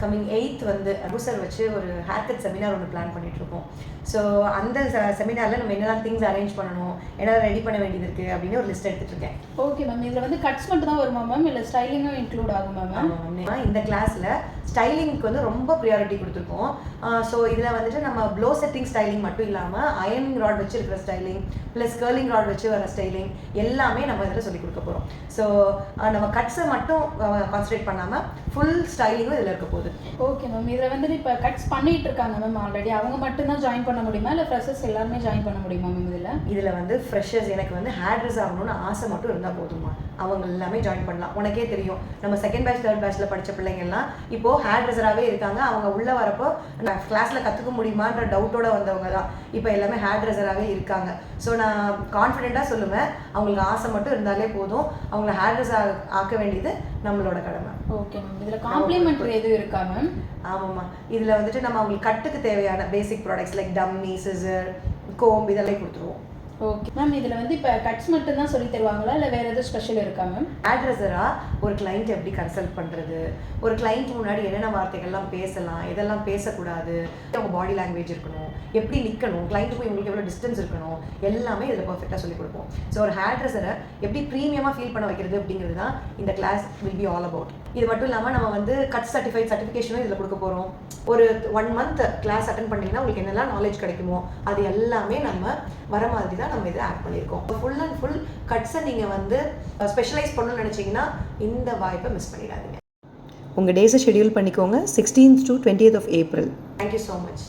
Coming 8th வந்து sir வச்சு ஒரு ஹேர் கட் செமினார் ஒன்று பிளான் பண்ணிகிட்ருக்கோம். ஸோ அந்த செமினாரில் நம்ம என்னெல்லாம் திங்ஸ் அரேஞ்ச் பண்ணணும், என்னெல்லாம் ரெடி பண்ண வேண்டியது இருக்குது அப்படின்னு ஒரு லிஸ்ட் எடுத்துகிட்டு இருக்கேன். Okay ma'am. இதில் வந்து கட்ஸ் மட்டும் தான் வருமா மேம், இல்லை ஸ்டைலிங்கும் இன்க்ளூட் ஆகுமா மேம்? இந்த கிளாஸில் ஸ்டைலிங்க்கு வந்து ரொம்ப ப்ரியாரிட்டி கொடுத்துருக்கோம். ஸோ இதில் வந்துட்டு நம்ம ப்ளோ செட்டிங் ஸ்டைலிங் மட்டும் இல்லாமல் அயர்னிங் ராட் வச்சு இருக்கிற ஸ்டைலிங் ப்ளஸ் கர்லிங் ராட் வச்சு வர ஸ்டைலிங் எல்லாமே நம்ம இதில் சொல்லிக் கொடுக்க போகிறோம். ஸோ நம்ம கட்ஸை மட்டும் கான்சன்ட்ரேட் பண்ணாமல் ஃபுல் ஸ்டைலிங்கும் இதில் இருக்க போகுது. Okay ma'am. இதில் வந்துட்டு இப்போ கட்ஸ் பண்ணிகிட்டு இருக்காங்க மேம் ஆல்ரெடி, அவங்க மட்டும்தான் ஜாயின் பண்ண முடியுமா இல்லை ஃப்ரெஷர்ஸ் எல்லாருமே ஜாயின் பண்ண முடியுமா மேம்? இதில் வந்து ஃப்ரெஷர்ஸ் எனக்கு வந்து ஹேர் ட்ரெஸ் ஆகணும்னு ஆசை மட்டும் இருந்தால் போதுமா, அவங்க எல்லாமே ஜாயின் பண்ணலாம். உனக்கே தெரியும், நம்ம செகண்ட் பேட்ச் தேர்ட் பேட்ச்சில் படித்த பிள்ளைங்கள்லாம் இப்போது ஹேர் ட்ரெஸராகவே இருக்காங்க. அவங்க உள்ளே வரப்போ நான் கிளாஸில் கற்றுக்க முடியுமான்ற டவுட்டோடு வந்தவங்க தான் இப்போ எல்லாமே ஹேர் ட்ரெஸராகவே இருக்காங்க. ஸோ நான் கான்ஃபிடென்ட்டாக சொல்லுவேன், அவங்களுக்கு ஆசை மட்டும் இருந்தாலே போதும், அவங்கள ஹேர் ட்ரெஸ் ஆக்க வேண்டியது நம்மளோட கடமை. Okay ma'am. இதில் காம்ப்ளிமெண்ட்ரி எதுவும் இருக்கா மேம்? ஆமாம்மா. இதில் வந்துட்டு நம்ம அவங்களுக்கு கட்டுக்கு தேவையான basic products like dummy, scissor, comb இதெல்லாம் கொடுத்துருவோம். Okay ma'am. இதில் வந்து இப்போ கட்ஸ் மட்டும் தான் சொல்லி தருவாங்களா இல்லை வேறு எதுவும் ஸ்பெஷல் இருக்கா மேம்? ஹேர் ட்ரெஸராக ஒரு கிளைண்ட் எப்படி கன்சல்ட் பண்ணுறது, ஒரு கிளைண்ட் முன்னாடி என்னென்ன வார்த்தைகள்லாம் பேசலாம், இதெல்லாம் பேசக்கூடாது, அவங்க பாடி லாங்குவேஜ் இருக்கணும், எப்படி நிற்கணும், கிளைண்ட்டுக்கும் இவங்களுக்கு எவ்வளோ டிஸ்டன்ஸ் இருக்கணும், எல்லாமே இதில் பர்ஃபெக்டாக சொல்லிக் கொடுப்போம். ஸோ ஒரு ஹேர் ட்ரெஸரை எப்படி ப்ரீமியமாக ஃபீல் பண்ண வைக்கிறது அப்படிங்கிறது தான் இந்த class will be all about. இது மட்டும் இல்லாமல் நம்ம வந்து கட் சர்டிஃபிகேஷனும் இதில் கொடுக்க போகிறோம். ஒரு 1 month கிளாஸ் அட்டன் பண்ணிங்கன்னா உங்களுக்கு என்னெல்லாம் நாலேஜ் கிடைக்குமோ அது எல்லாமே நம்ம வர மாதிரி தான் நம்ம இதை ஆட் பண்ணியிருக்கோம். ஃபுல் அண்ட் ஃபுல் கட்ஸை நீங்கள் வந்து ஸ்பெஷலைஸ் பண்ணணும்னு நினச்சிங்கன்னா இந்த வாய்ப்பை மிஸ் பண்ணிடாதீங்க. உங்கள் டேஸை ஷெடியூல் பண்ணிக்கோங்க. 16th to 20th of April. Thank you so much.